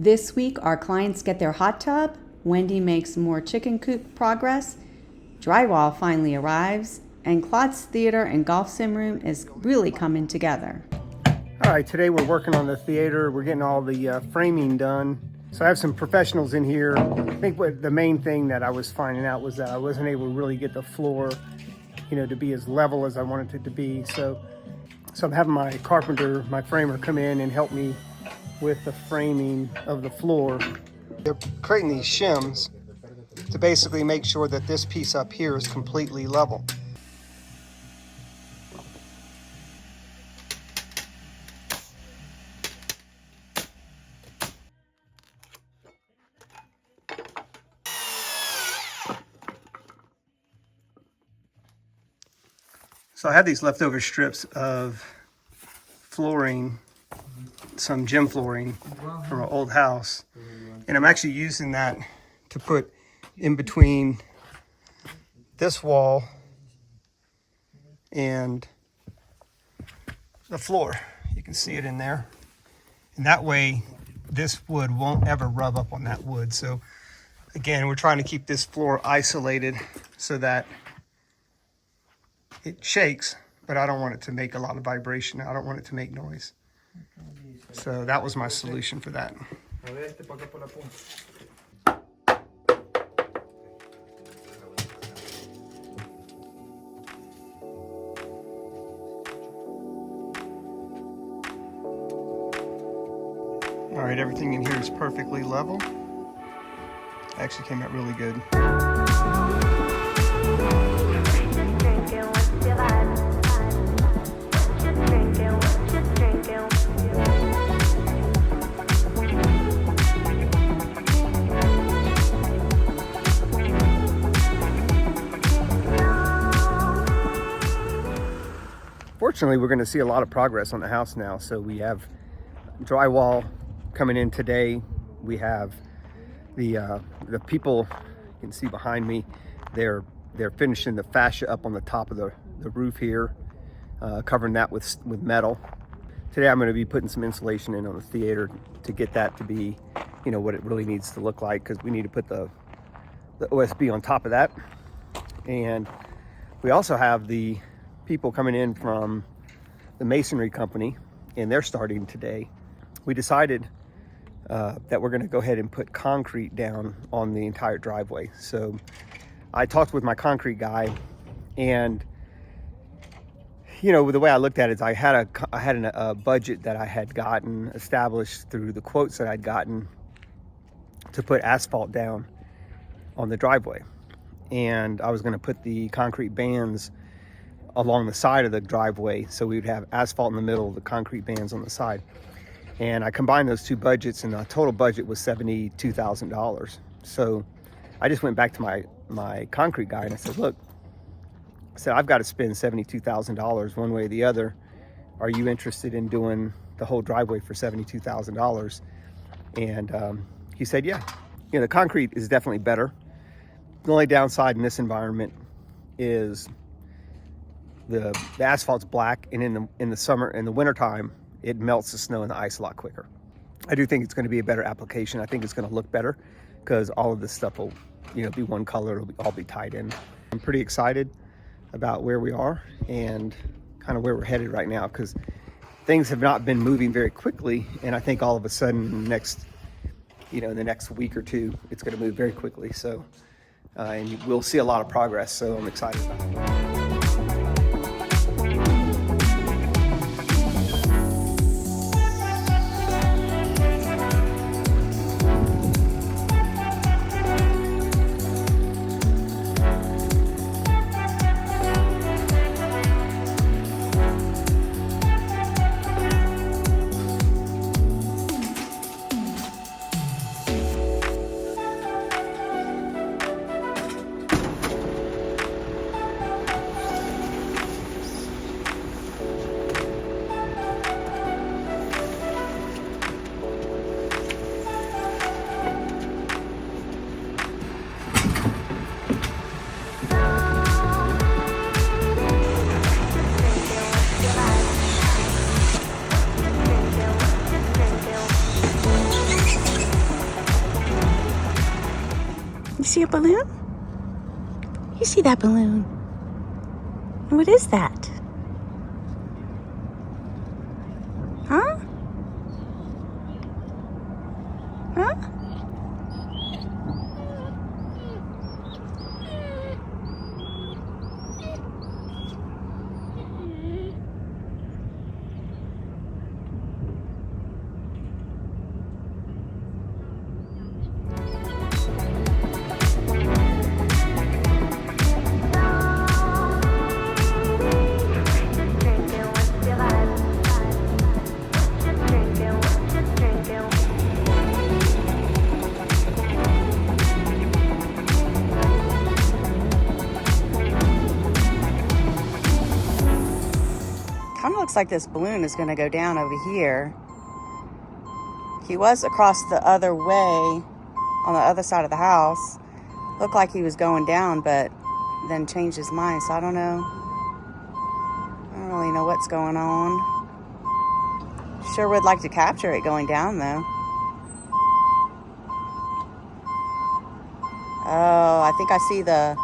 This week, our clients get their hot tub, Wendy makes more chicken coop progress, drywall finally arrives, and Claude's theater and golf sim room is really coming together. All right, today we're working on the theater. We're getting all the framing done. So I have some professionals in here. I think what the main thing that I was finding out was that I wasn't able to really get the floor, to be as level as I wanted it to be. So I'm having my carpenter, my framer, come in and help me with the framing of the floor. They're creating these shims to basically make sure that this piece up here is completely level. So I have these leftover strips of flooring, some gym flooring from an old house, and I'm actually using that to put in between this wall and the floor. You can see it in there, and that way this wood won't ever rub up on that wood. So again, we're trying to keep this floor isolated so that it shakes, but I don't want it to make a lot of vibration. I don't want it to make noise. So that was my solution for that. All right, everything in here is perfectly level. Actually came out really good. Fortunately, we're going to see a lot of progress on the house now. So we have drywall coming in today. We have the people, you can see behind me, they're finishing the fascia up on the top of the roof here, covering that with metal. Today I'm going to be putting some insulation in on the theater to get that to be, what it really needs to look like, because we need to put the OSB on top of that. And we also have the people coming in from the masonry company, and they're starting today. We decided that we're going to go ahead and put concrete down on the entire driveway. So I talked with my concrete guy, and the way I looked at it is I had a budget that I had gotten established through the quotes that I'd gotten to put asphalt down on the driveway, and I was going to put the concrete bands along the side of the driveway, so we would have asphalt in the middle, the concrete bands on the side. And I combined those two budgets, and the total budget was $72,000. So I just went back to my concrete guy and I said, look, I've got to spend $72,000 one way or the other. Are you interested in doing the whole driveway for $72,000? And he said, yeah. The concrete is definitely better. The only downside in this environment is the asphalt's black, and in the wintertime, it melts the snow and the ice a lot quicker. I do think it's going to be a better application. I think it's going to look better because all of this stuff will, be one color. It'll all be tied in. I'm pretty excited about where we are and kind of where we're headed right now, because things have not been moving very quickly, and I think all of a sudden in the next week or two, it's going to move very quickly. So, and we'll see a lot of progress. So I'm excited about it. see a balloon? You see that balloon? And what is that? Huh? Huh? Kind of looks like this balloon is going to go down over here. He was across the other way on the other side of the house. Looked like he was going down, but then changed his mind, so I don't know. I don't really know what's going on. Sure would like to capture it going down, though. Oh, I think I see the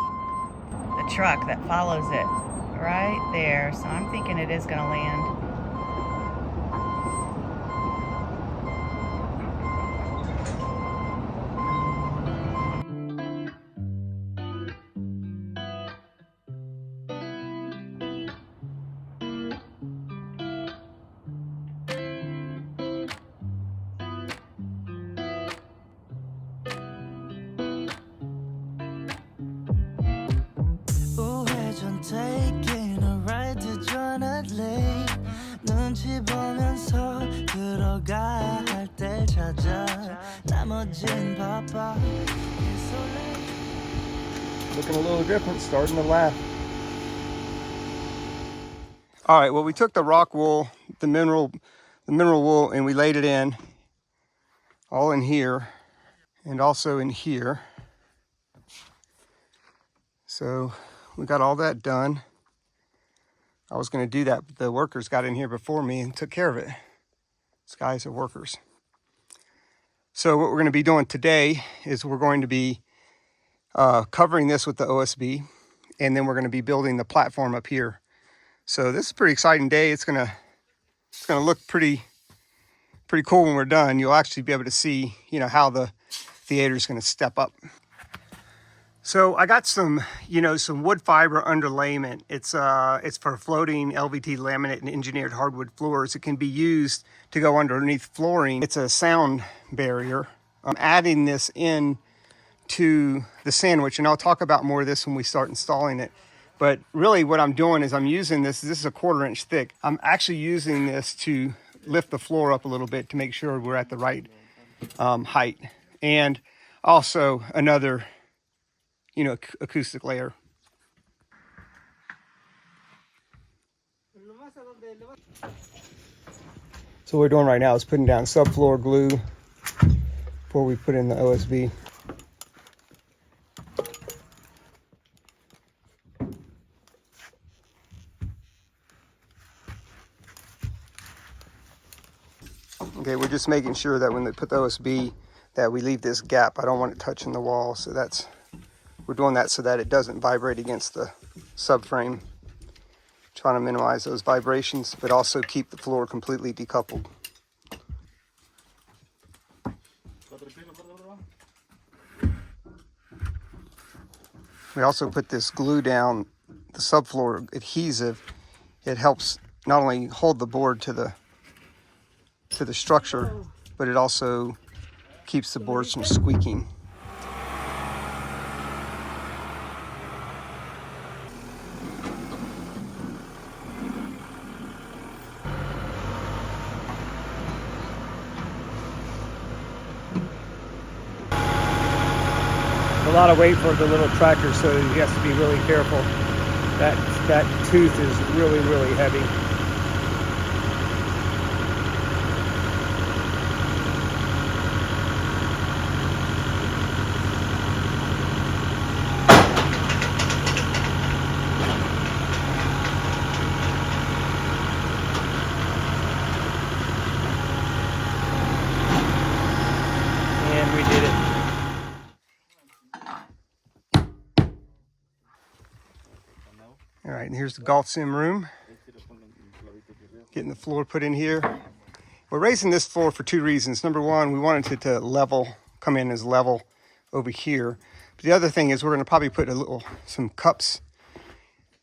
truck that follows it right there, so I'm thinking it is going to land. Taking a ride to Johnny Lake 눈치 보면서 들어가야 할 때 찾아 나머진 바빠 Looking a little different, starting to laugh. All right, well, we took the rock wool, the mineral wool, and we laid it in, all in here, and also in here. So we got all that done. I was going to do that, but the workers got in here before me and took care of it. These guys are workers. So what we're going to be doing today is we're going to be covering this with the OSB, and then we're going to be building the platform up here. So this is a pretty exciting day. It's gonna look pretty cool when we're done. You'll actually be able to see, how the theater is going to step up. So I got some wood fiber underlayment. It's for floating LVT laminate and engineered hardwood floors. It can be used to go underneath flooring. It's a sound barrier. I'm adding this in to the sandwich, and I'll talk about more of this when we start installing it. But really what I'm doing is I'm using this is a 1/4 inch thick. I'm actually using this to lift the floor up a little bit to make sure we're at the right height. And also another acoustic layer. So what we're doing right now is putting down subfloor glue before we put in the OSB. Okay, we're just making sure that when they put the OSB that we leave this gap. I don't want it touching the wall, so we're doing that so that it doesn't vibrate against the subframe. Trying to minimize those vibrations, but also keep the floor completely decoupled. We also put this glue down, the subfloor adhesive. It helps not only hold the board to the structure, but it also keeps the boards from squeaking. A lot of weight for the little tractor, so he has to be really careful. That tooth is really, really heavy. And we did it. All right, and here's the golf sim room. Getting the floor put in here. We're raising this floor for two reasons. Number one, we wanted it to level, come in as level over here. But the other thing is we're going to probably put some cups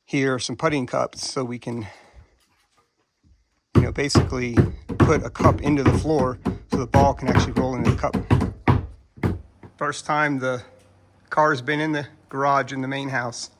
here, some putting cups, so we can, basically put a cup into the floor so the ball can actually roll into the cup. First time the car's been in the garage in the main house.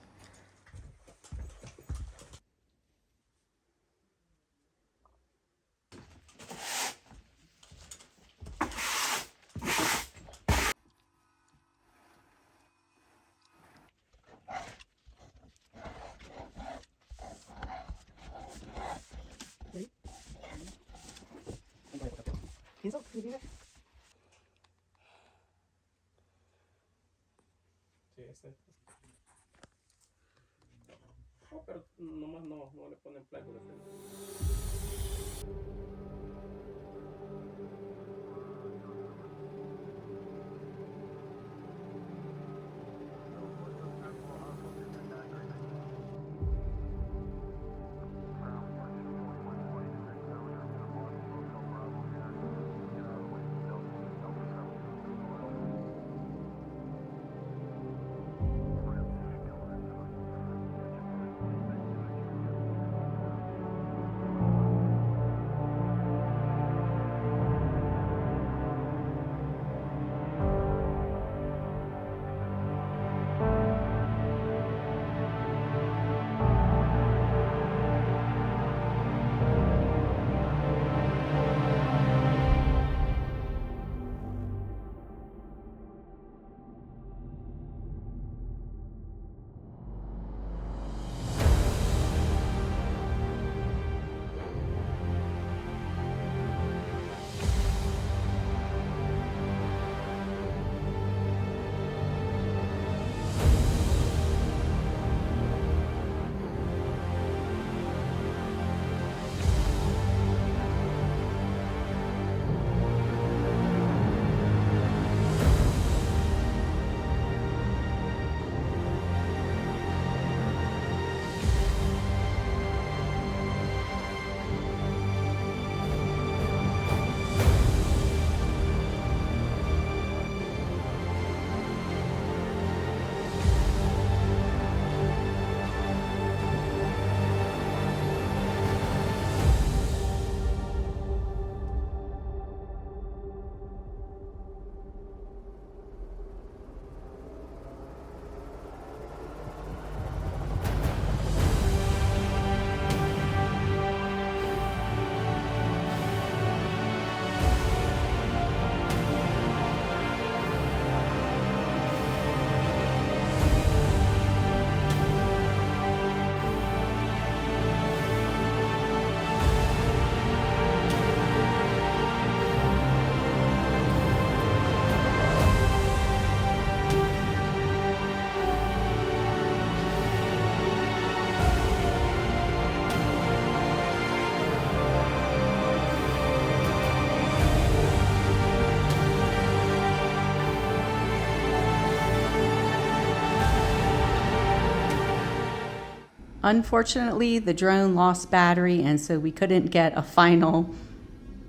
Unfortunately, the drone lost battery, and so we couldn't get a final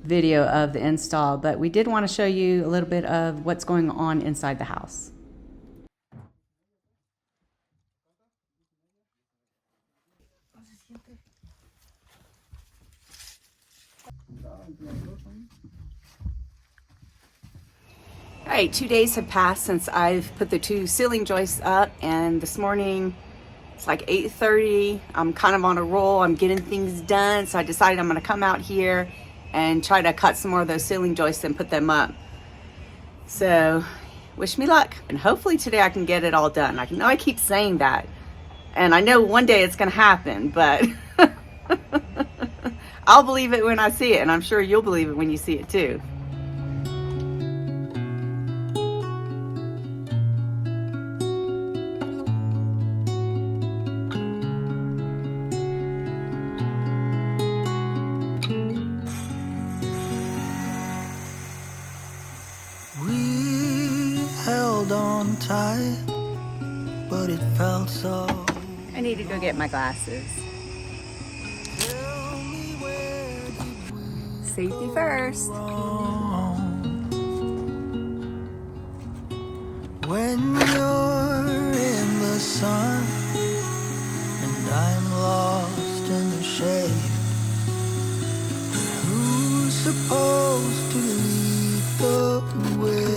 video of the install, but we did want to show you a little bit of what's going on inside the house. All right, 2 days have passed since I've put the two ceiling joists up, and this morning it's like 8:30. I'm kind of on a roll. I'm getting things done, so I decided I'm going to come out here and try to cut some more of those ceiling joists and put them up. So wish me luck, and hopefully today I can get it all done. I know I keep saying that, and I know one day it's going to happen, but I'll believe it when I see it, and I'm sure you'll believe it when you see it too. We held on tight, but it felt so I need to go get my glasses. Safety first. When you're in the sun and I'm lost in the shade, who's supposed to lead the way?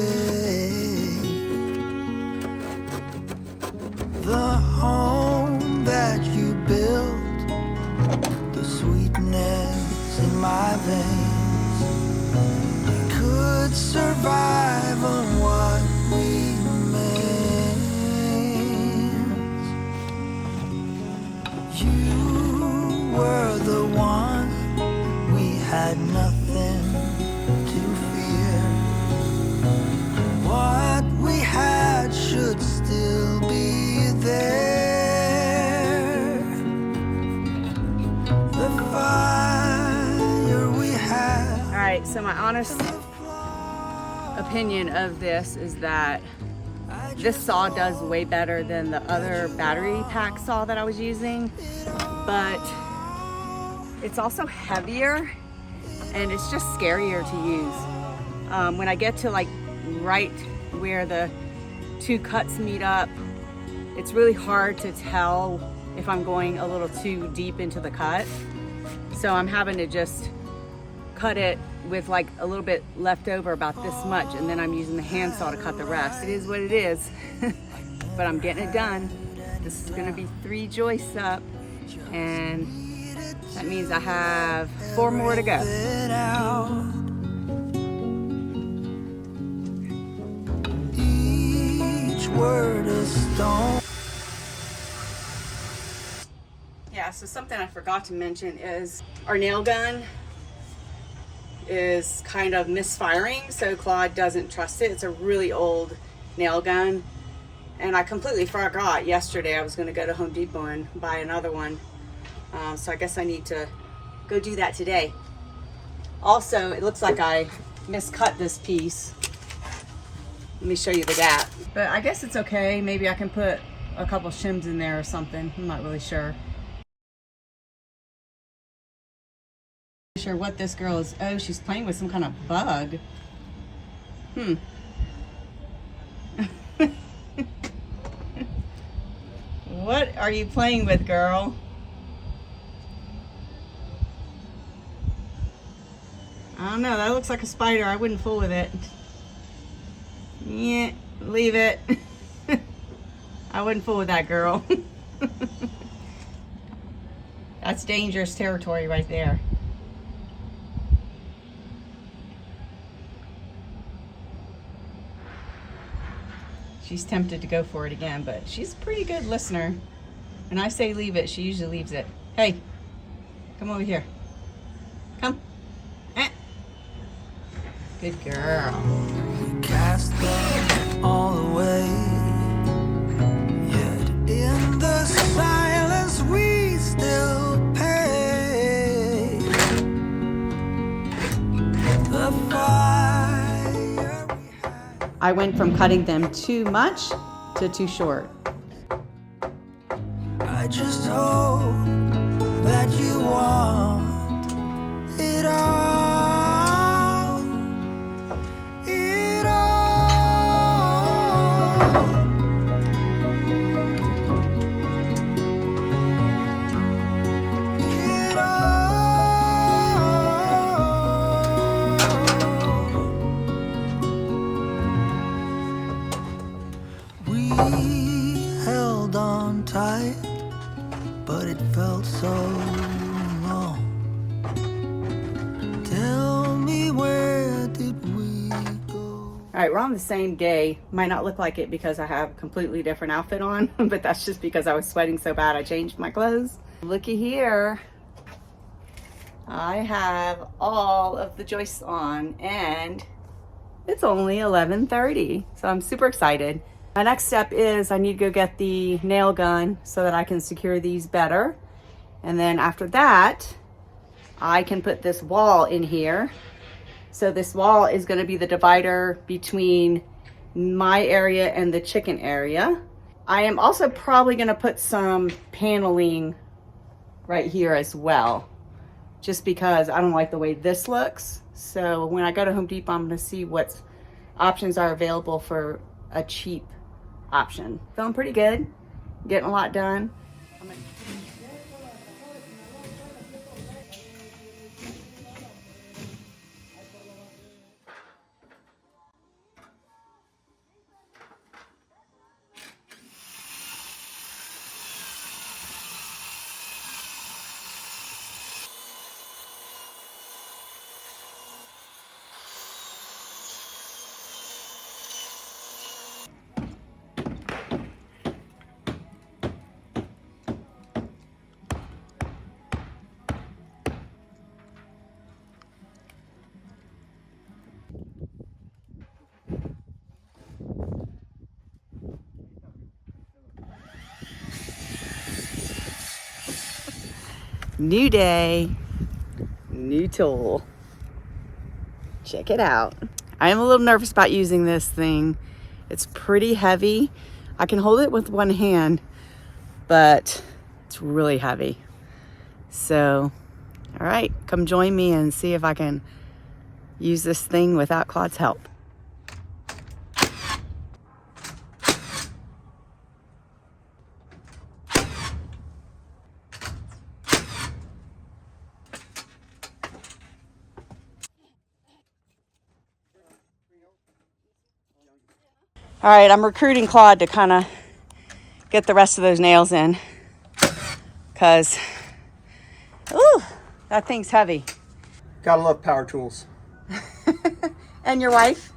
The home that you built, the sweetness in my veins, could survive on what remains. You were the one, we had nothing to fear. What we had should still be there. The fire we had. All right, so my honest opinion of this is that this saw does way better than the other battery pack saw that I was using, but it's also heavier and it's just scarier to use. When I get to like right where the two cuts meet up, it's really hard to tell if I'm going a little too deep into the cut. So I'm having to just cut it with like a little bit left over, about this much, and then I'm using the handsaw to cut the rest. It is what it is, but I'm getting it done. This is gonna be 3 joists up, and that means I have 4 more to go. Each word a stone. Yeah, so something I forgot to mention is our nail gun is kind of misfiring, so Claude doesn't trust it. It's a really old nail gun, and I completely forgot yesterday I was going to go to Home Depot and buy another one. So I guess I need to go do that today. Also, it looks like I miscut this piece. Let me show you the gap. But I guess it's okay. Maybe I can put a couple shims in there or something. I'm not really sure. Sure what this girl is. Oh, she's playing with some kind of bug. What are you playing with, girl? I don't know, that looks like a spider. I wouldn't fool with it. Yeah, leave it. I wouldn't fool with that, girl. That's dangerous territory right there. She's tempted to go for it again, but she's a pretty good listener. When I say leave it, she usually leaves it. Hey, come over here. Come. Eh. Good girl. We cast them all away, yet in the silence we still pay. The fire we had. I went from cutting them too much to too short. I just hope that you want it all. It all. It all. We held on tight, but it felt so long. Tell me, where did we go? All right, we're on the same day. Might not look like it because I have a completely different outfit on, but that's just because I was sweating so bad I changed my clothes. Looky here. I have all of the joists on and it's only 11:30, so I'm super excited. My next step is I need to go get the nail gun so that I can secure these better. And then after that, I can put this wall in here. So this wall is going to be the divider between my area and the chicken area. I am also probably going to put some paneling right here as well, just because I don't like the way this looks. So when I go to Home Depot, I'm going to see what options are available for a cheap option. Feeling pretty good, getting a lot done. New day, new tool. Check it out. I am a little nervous about using this thing. It's pretty heavy. I can hold it with one hand, but it's really heavy. So, all right, come join me and see if I can use this thing without Claude's help. All right, I'm recruiting Claude to kind of get the rest of those nails in, because, ooh, that thing's heavy. Gotta love power tools. And your wife?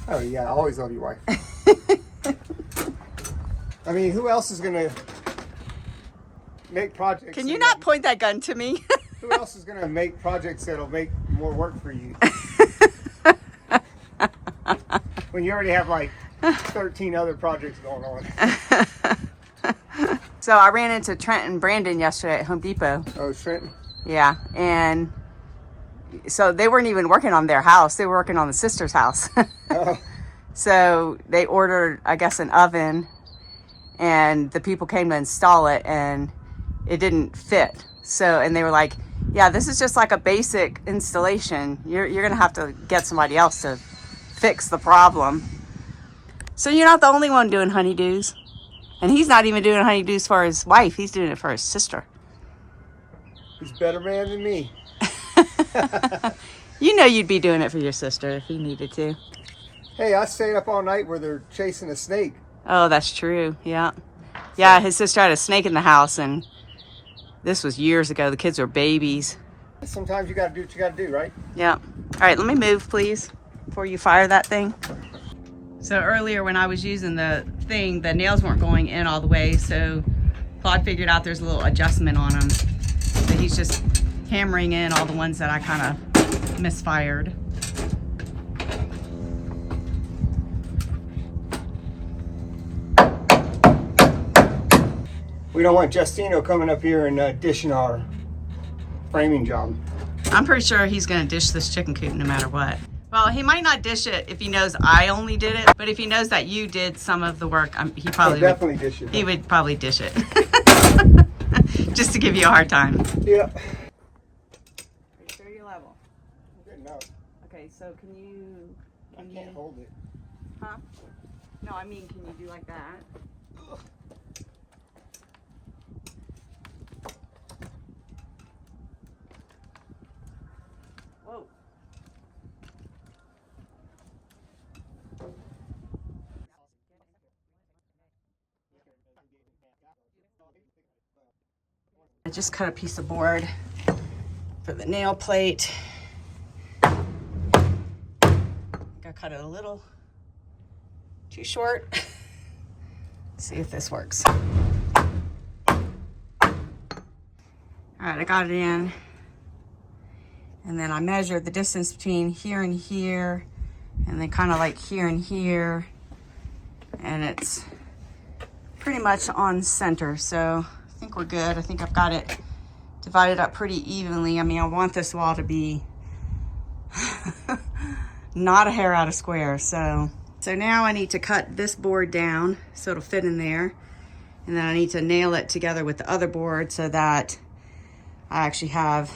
Oh yeah, I always love your wife. I mean, who else is gonna make projects? Can you not point that gun to me? Who else is gonna make projects that'll make more work for you? When you already have like 13 other projects going on. So I ran into Trent and Brandon yesterday at Home Depot. Oh, Trenton? Yeah, and so they weren't even working on their house. They were working on the sister's house. Oh. So they ordered, I guess, an oven, and the people came to install it, and it didn't fit. So, and they were like, yeah, this is just like a basic installation. You're going to have to get somebody else to fix the problem. So you're not the only one doing honeydews. And he's not even doing honeydews for his wife. He's doing it for his sister. He's a better man than me. You know you'd be doing it for your sister if he needed to. Hey, I stayed up all night where they're chasing a snake. Oh, that's true. Yeah. Yeah, his sister had a snake in the house, and this was years ago. The kids were babies. Sometimes you gotta do what you gotta do, right? Yeah. All right, let me move, please, before you fire that thing. So earlier when I was using the thing, the nails weren't going in all the way, so Claude figured out there's a little adjustment on them. So he's just hammering in all the ones that I kind of misfired. We don't want Justino coming up here and dishing our framing job. I'm pretty sure he's gonna dish this chicken coop no matter what. Well, he might not dish it if he knows I only did it, but if he knows that you did some of the work, he probably He'll definitely dish it. He would probably dish it. Just to give you a hard time. Yeah. Are you sure you're level? Good enough. Okay, so can you... I can't hold it. Huh? No, I mean, can you do like that? Whoa. I just cut a piece of board for the nail plate. I cut it a little too short. Let's see if this works. All right, I got it in. And then I measured the distance between here and here, and then kind of like here and here. And it's pretty much on center, so I think we're good. I think I've got it divided up pretty evenly. I mean, I want this wall to be not a hair out of square, so So now I need to cut this board down so it'll fit in there. And then I need to nail it together with the other board so that I actually have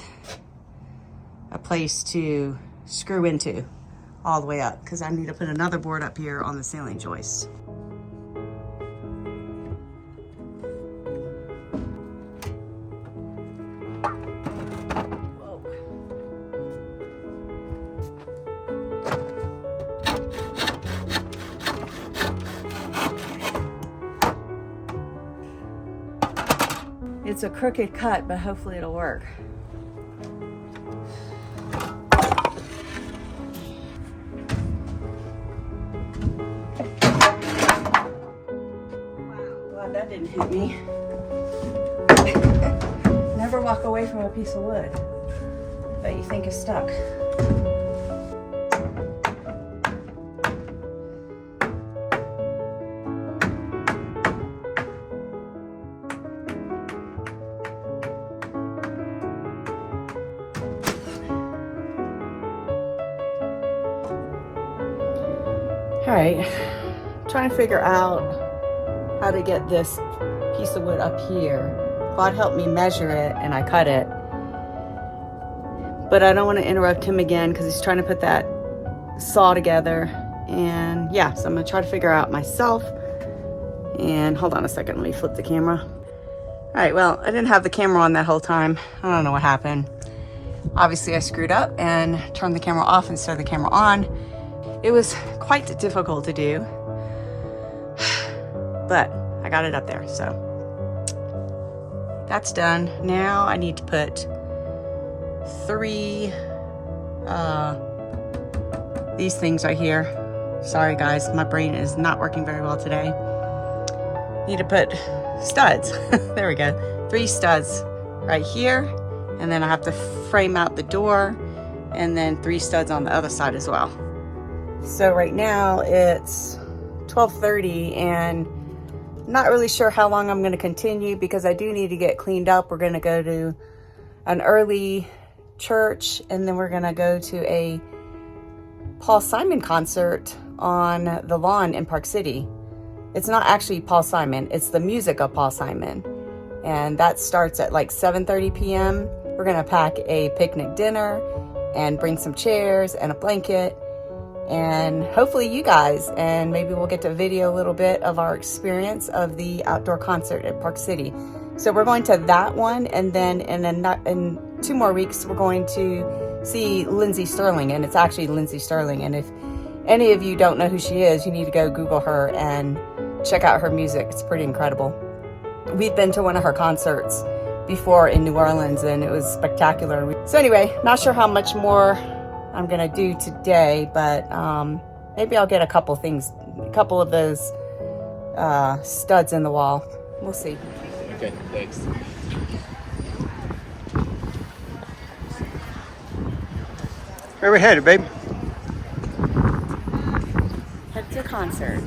a place to screw into all the way up, because I need to put another board up here on the ceiling joist. Whoa. It's a crooked cut, but hopefully it'll work. That didn't hit me. Never walk away from a piece of wood that you think is stuck. All right, trying to figure out how to get this piece of wood up here. Claude helped me measure it and I cut it. But I don't want to interrupt him again because he's trying to put that saw together. And yeah, so I'm gonna try to figure out myself. And hold on a second, let me flip the camera. All right, well, I didn't have the camera on that whole time. I don't know what happened. Obviously I screwed up and turned the camera off instead of the camera on. It was quite difficult to do, but I got it up there, so that's done. Now I need to put these things right here. Sorry guys, my brain is not working very well today. Need to put studs. There we go. 3 studs right here, and then I have to frame out the door, and then 3 studs on the other side as well. So right now it's 12:30 and I'm not really sure how long I'm going to continue because I do need to get cleaned up. We're going to go to an early church and then we're going to go to a Paul Simon concert on the lawn in Park City. It's not actually Paul Simon, it's the music of Paul Simon. And that starts at like 7:30 p.m. We're going to pack a picnic dinner and bring some chairs and a blanket. And hopefully you guys, and maybe we'll get to video a little bit of our experience of the outdoor concert at Park City. So we're going to that one, and then in 2 more weeks we're going to see Lindsay Sterling, and it's actually Lindsay Sterling. And if any of you don't know who she is, you need to go Google her and check out her music. It's pretty incredible. We've been to one of her concerts before in New Orleans and it was spectacular. So anyway, not sure how much more I'm gonna do today, but maybe I'll get a couple of those studs in the wall. We'll see. Okay, thanks. Where we headed, babe? Head to concert.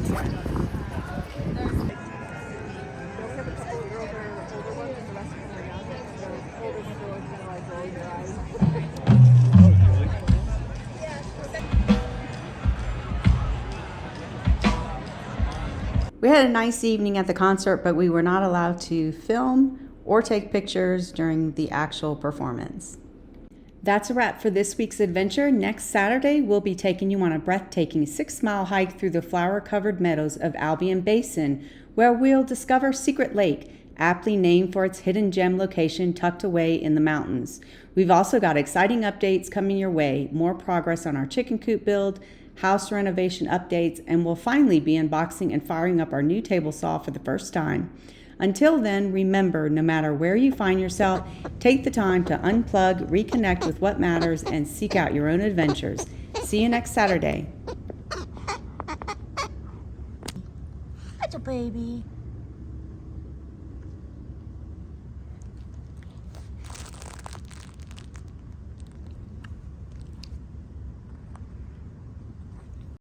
We had a nice evening at the concert, but we were not allowed to film or take pictures during the actual performance. That's a wrap for this week's adventure. Next Saturday, we'll be taking you on a breathtaking 6-mile hike through the flower-covered meadows of Albion Basin, where we'll discover Secret Lake, aptly named for its hidden gem location tucked away in the mountains. We've also got exciting updates coming your way, more progress on our chicken coop build, house renovation updates, and we'll finally be unboxing and firing up our new table saw for the first time. Until then, remember, no matter where you find yourself, take the time to unplug, reconnect with what matters, and seek out your own adventures. See you next Saturday. That's a baby.